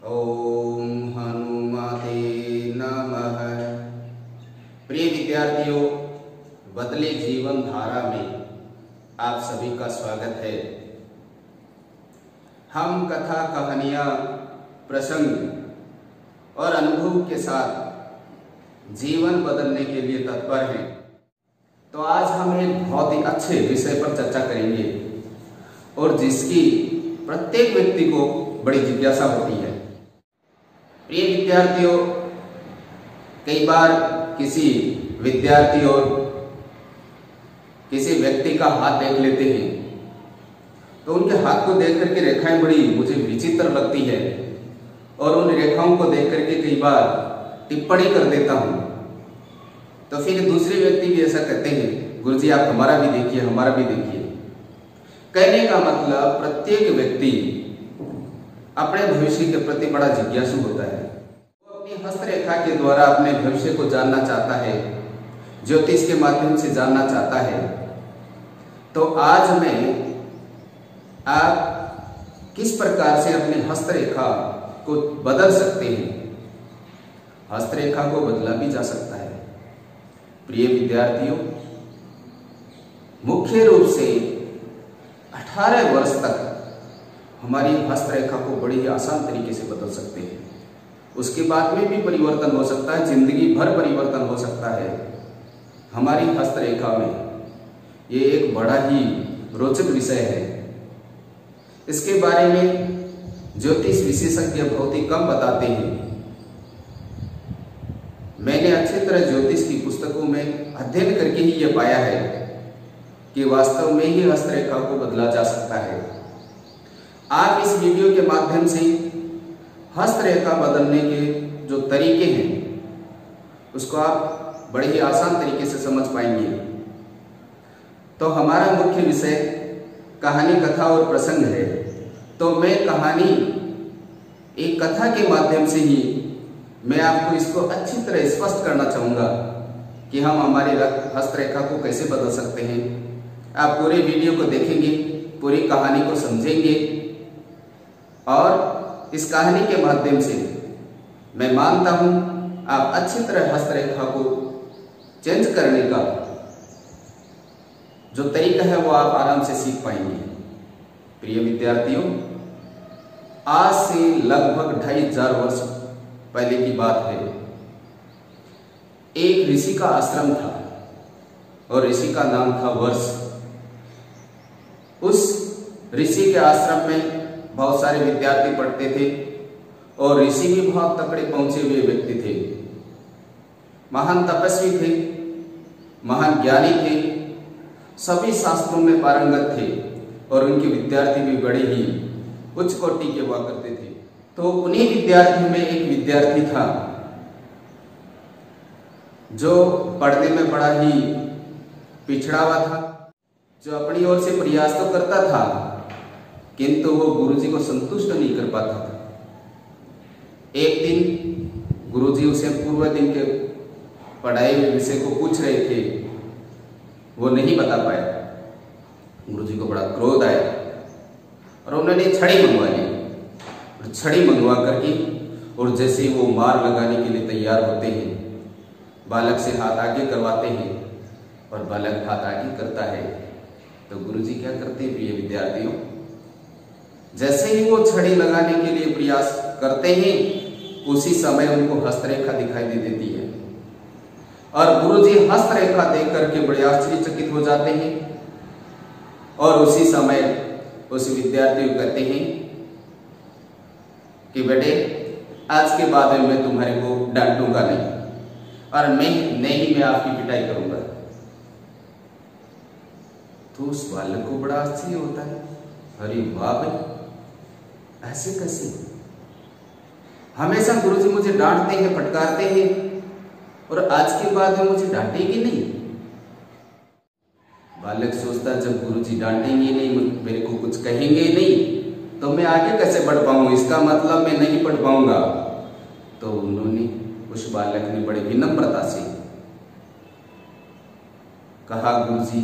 ओम हनुमते नमः। प्रिय विद्यार्थियों, बदले जीवन धारा में आप सभी का स्वागत है। हम कथा, कहानियां, प्रसंग और अनुभव के साथ जीवन बदलने के लिए तत्पर हैं। तो आज हम एक बहुत ही अच्छे विषय पर चर्चा करेंगे और जिसकी प्रत्येक व्यक्ति को बड़ी जिज्ञासा होती है। प्रिय विद्यार्थियों, कई बार किसी विद्यार्थी और किसी व्यक्ति का हाथ देख लेते हैं तो उनके हाथ को देख करके रेखाएं बड़ी मुझे विचित्र लगती है और उन रेखाओं को देख करके कई बार टिप्पणी कर देता हूं। तो फिर दूसरे व्यक्ति भी ऐसा कहते हैं, गुरुजी आप हमारा भी देखिए, हमारा भी देखिए। कहने का मतलब प्रत्येक व्यक्ति अपने भविष्य के प्रति बड़ा जिज्ञासु होता है। वो अपनी हस्तरेखा के द्वारा अपने भविष्य को जानना चाहता है, ज्योतिष के माध्यम से जानना चाहता है। तो आज मैं आप किस प्रकार से अपनी हस्तरेखा को बदल सकते हैं। हस्तरेखा को बदला भी जा सकता है। प्रिय विद्यार्थियों, मुख्य रूप से 18 वर्ष तक हमारी हस्तरेखा को बड़ी ही आसान तरीके से बदल सकते हैं। उसके बाद में भी परिवर्तन हो सकता है, जिंदगी भर परिवर्तन हो सकता है हमारी हस्तरेखा में। ये एक बड़ा ही रोचक विषय है। इसके बारे में ज्योतिष विशेषज्ञ बहुत ही कम बताते हैं। मैंने अच्छी तरह ज्योतिष की पुस्तकों में अध्ययन करके ही ये पाया है कि वास्तव में ही हस्तरेखा को बदला जा सकता है। आप इस वीडियो के माध्यम से हस्तरेखा बदलने के जो तरीके हैं उसको आप बड़े ही आसान तरीके से समझ पाएंगे। तो हमारा मुख्य विषय कहानी, कथा और प्रसंग है। तो मैं कहानी, एक कथा के माध्यम से ही मैं आपको इसको अच्छी तरह स्पष्ट करना चाहूँगा कि हम हमारी हस्तरेखा को कैसे बदल सकते हैं। आप पूरे वीडियो को देखेंगे, पूरी कहानी को समझेंगे और इस कहानी के माध्यम से मैं मानता हूँ आप अच्छी तरह हस्तरेखा को चेंज करने का जो तरीका है वो आप आराम से सीख पाएंगे। प्रिय विद्यार्थियों, आज से लगभग 2500 वर्ष पहले की बात है। एक ऋषि का आश्रम था और ऋषि का नाम था वर्ष। उस ऋषि के आश्रम में बहुत सारे विद्यार्थी पढ़ते थे और ऋषि भी बहुत तकड़े पहुंचे हुए व्यक्ति थे। महान तपस्वी थे, महान ज्ञानी थे, सभी शास्त्रों में पारंगत थे और उनके विद्यार्थी भी बड़े ही उच्च कोटि के हुआ करते थे। तो उन्हीं विद्यार्थियों में एक विद्यार्थी था जो पढ़ने में बड़ा ही पिछड़ा हुआ था, जो अपनी ओर से प्रयास तो करता था किंतु वो गुरुजी को संतुष्ट नहीं कर पाता था। एक दिन गुरुजी उसे पूर्व दिन के पढ़ाए हुए विषय को पूछ रहे थे, वो नहीं बता पाया। गुरुजी को बड़ा क्रोध आया और उन्होंने छड़ी मंगवा ली। छड़ी मंगवा करके और जैसे वो मार लगाने के लिए तैयार होते हैं, बालक से हाथ आगे करवाते हैं और बालक हाथ आगे करता है तो गुरुजी क्या करते हैं प्रिय विद्यार्थियों, जैसे ही वो छड़ी लगाने के लिए प्रयास करते हैं उसी समय उनको हस्तरेखा दिखाई दे देती है और गुरुजी हस्तरेखा देख करके बड़े आश्चर्यचकित हो जाते हैं और उसी समय उस विद्यार्थी को कहते हैं कि बेटे आज के बाद में मैं तुम्हारे को डांटूंगा नहीं और मैं आपकी पिटाई करूंगा। तो उस बालक को बड़ा आश्चर्य होता है, अरे वाह भाई, ऐसे कैसे? हमेशा गुरुजी मुझे डांटते हैं, फटकारते हैं और आज के बाद में मुझे डांटेंगे नहीं। बालक सोचता जब गुरुजी डांटेंगे नहीं, मेरे को कुछ कहेंगे नहीं तो मैं आगे कैसे बढ़ पाऊंगा, इसका मतलब मैं नहीं पढ़ पाऊंगा। तो उन्होंने, उस बालक ने बड़े विनम्रता से कहा, गुरुजी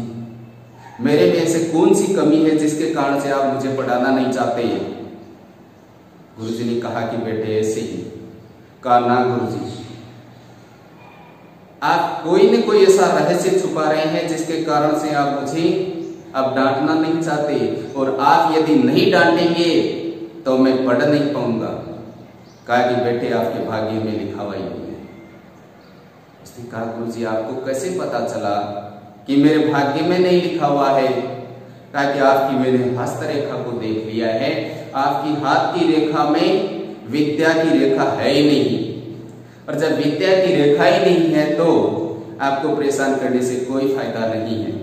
मेरे में ऐसे कौन सी कमी है जिसके कारण से आप मुझे पढ़ाना नहीं चाहते हैं। गुरुजी ने कहा कि बेटे ऐसे ही। कहा ना गुरुजी, आप कोई न कोई ऐसा रहस्य छुपा रहे हैं जिसके कारण से आप मुझे अब डांटना नहीं चाहते, और आप यदि नहीं डांटेंगे तो मैं पढ़ नहीं पाऊंगा। कहा कि बेटे आपके भाग्य में लिखा हुआ ही नहीं है। उसने कहा गुरुजी आपको कैसे पता चला कि मेरे भाग्य में नहीं लिखा हुआ है? कहा कि आपकी मैंने हस्त रेखा को देख लिया है, आपकी हाथ की रेखा में विद्या की रेखा है ही नहीं, और जब विद्या की रेखा ही नहीं है तो आपको परेशान करने से कोई फायदा नहीं है।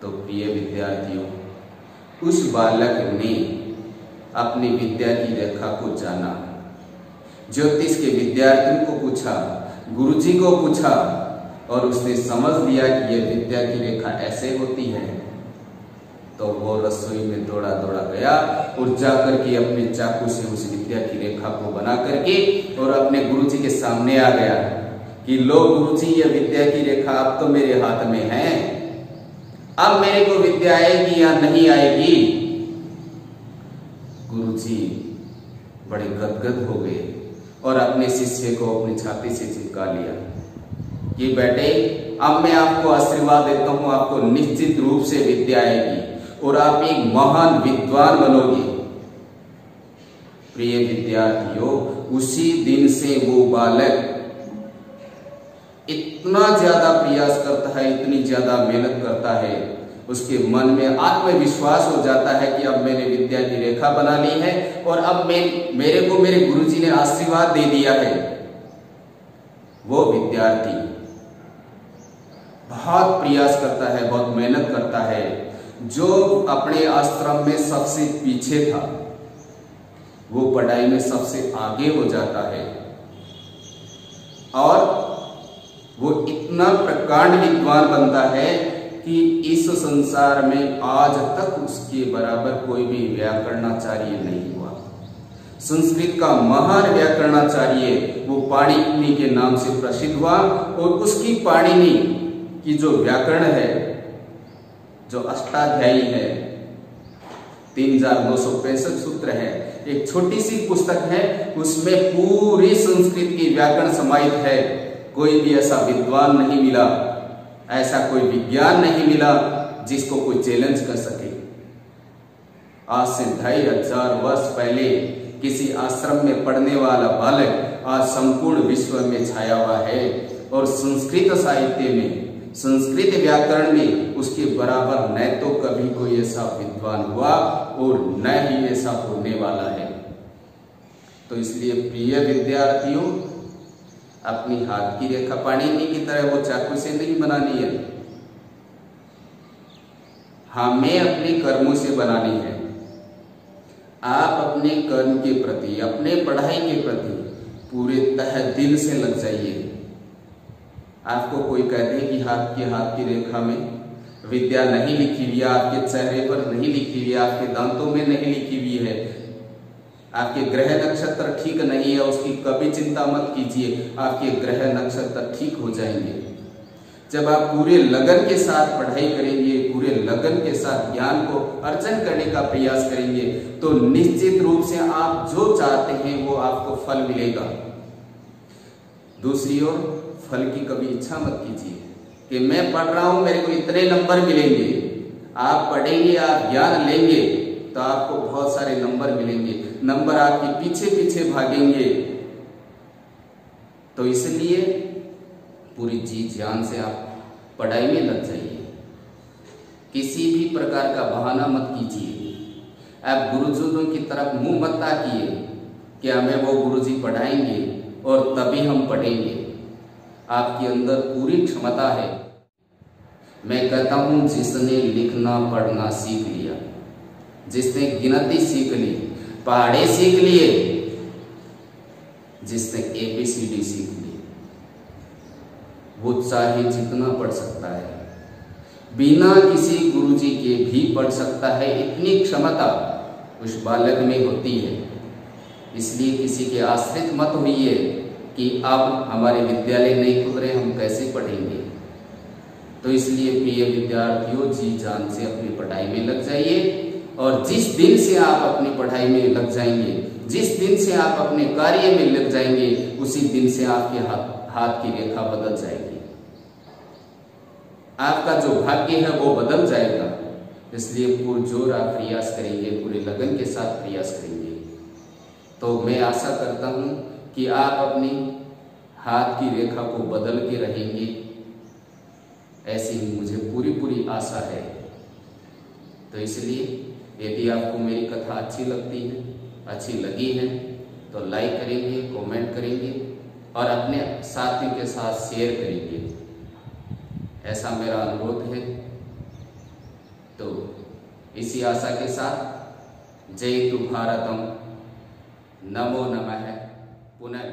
तो प्रिय विद्यार्थियों, उस बालक ने अपनी विद्या की रेखा को जाना, ज्योतिष के विद्यार्थियों को पूछा, गुरुजी को पूछा, और उसने समझ लिया कि यह विद्या की रेखा ऐसे होती है। तो वो रसोई में दौड़ा दौड़ा गया और जाकर के अपने चाकू से उस विद्या की रेखा को बना करके और अपने गुरुजी के सामने आ गया कि लो गुरुजी, यह विद्या की रेखा अब तो मेरे हाथ में है, अब मेरे को विद्या आएगी या नहीं आएगी? गुरुजी बड़े गदगद हो गए और अपने शिष्य को अपनी छाती से चिपका लिया कि बेटे अब मैं आपको आशीर्वाद देता हूं, आपको निश्चित रूप से विद्या आएगी और आप एक महान विद्वान बनोगे। प्रिय विद्यार्थियों, उसी दिन से वो बालक इतना ज्यादा प्रयास करता है, इतनी ज्यादा मेहनत करता है, उसके मन में आत्मविश्वास हो जाता है कि अब मैंने विद्या की रेखा बना ली है और अब मेरे को मेरे गुरुजी ने आशीर्वाद दे दिया है। वो विद्यार्थी बहुत प्रयास करता है, बहुत मेहनत करता है। जो अपने आश्रम में सबसे पीछे था वो पढ़ाई में सबसे आगे हो जाता है और वो इतना प्रकांड विद्वान बनता है कि इस संसार में आज तक उसके बराबर कोई भी व्याकरणाचार्य नहीं हुआ। संस्कृत का महान व्याकरणाचार्य वो पाणिनि के नाम से प्रसिद्ध हुआ और उसकी पाणिनि की जो व्याकरण है, जो अष्टाध्यायी है, 3265 सूत्र है, एक छोटी सी पुस्तक है, उसमें पूरी संस्कृत की व्याकरण समाहित है। कोई भी ऐसा विद्वान नहीं मिला, ऐसा कोई विज्ञान नहीं मिला जिसको कोई चैलेंज कर सके। आज से 2500 वर्ष पहले किसी आश्रम में पढ़ने वाला बालक आज संपूर्ण विश्व में छाया हुआ है और संस्कृत साहित्य में, संस्कृत व्याकरण में उसके बराबर न तो कभी कोई ऐसा विद्वान हुआ और न ही ऐसा होने वाला है। तो इसलिए प्रिय विद्यार्थियों, अपनी हाथ की रेखा पाणिनि की तरह वो चाकू से नहीं बनानी है, हमें अपने कर्मों से बनानी है। आप अपने कर्म के प्रति, अपने पढ़ाई के प्रति पूरे तह दिल से लग जाइए। आपको कोई कहते हैं कि हाथ की रेखा में विद्या नहीं लिखी हुई है, आपके चेहरे पर नहीं लिखी हुई है, आपके दांतों में नहीं लिखी हुई है, आपके ग्रह नक्षत्र ठीक नहीं है, उसकी कभी चिंता मत कीजिए, आपके ग्रह नक्षत्र ठीक हो जाएंगे। जब आप पूरे लगन के साथ पढ़ाई करेंगे, पूरे लगन के साथ ज्ञान को अर्जन करने का प्रयास करेंगे, तो निश्चित रूप से आप जो चाहते हैं वो आपको फल मिलेगा। दूसरी ओर फल की कभी इच्छा मत कीजिए कि मैं पढ़ रहा हूं, मेरे को इतने नंबर मिलेंगे। आप पढ़ेंगे, आप ज्ञान लेंगे तो आपको बहुत सारे नंबर मिलेंगे, नंबर आपके पीछे पीछे भागेंगे। तो इसलिए पूरी जी जान से आप पढ़ाई में लग जाइए, किसी भी प्रकार का बहाना मत कीजिए। आप गुरुजनों की तरफ मुंह मत ताकिए कि हमें वो गुरुजी पढ़ाएंगे और तभी हम पढ़ेंगे। आपके अंदर पूरी क्षमता है। मैं कहता हूं, जिसने लिखना पढ़ना सीख लिया, जिसने गिनती सीख ली, पहाड़े सीख लिए, जिसने ABCD सीख ली, वो चाहे जितना पढ़ सकता है, बिना किसी गुरुजी के भी पढ़ सकता है। इतनी क्षमता उस बालक में होती है। इसलिए किसी के आश्रित मत होइए कि अब हमारे विद्यालय नहीं खुल रहे, हम कैसे पढ़ेंगे। तो इसलिए प्रिय विद्यार्थियों, जी जान से अपनी पढ़ाई में लग जाइए और जिस दिन से आप अपनी पढ़ाई में लग जाएंगे, जिस दिन से आप अपने कार्य में लग जाएंगे, उसी दिन से आपके हाथ की रेखा बदल जाएगी, आपका जो भाग्य है वो बदल जाएगा। इसलिए पुरजोर आप प्रयास करेंगे, पूरे लगन के साथ प्रयास करेंगे, तो मैं आशा करता हूं कि आप अपनी हाथ की रेखा को बदल के रहेंगे। ऐसी मुझे पूरी आशा है। तो इसलिए यदि आपको मेरी कथा अच्छी लगती है, अच्छी लगी है, तो लाइक करेंगे, कमेंट करेंगे और अपने साथियों के साथ शेयर करेंगे, ऐसा मेरा अनुरोध है। तो इसी आशा के साथ जय तु भारतम, नमो नमः, पुनः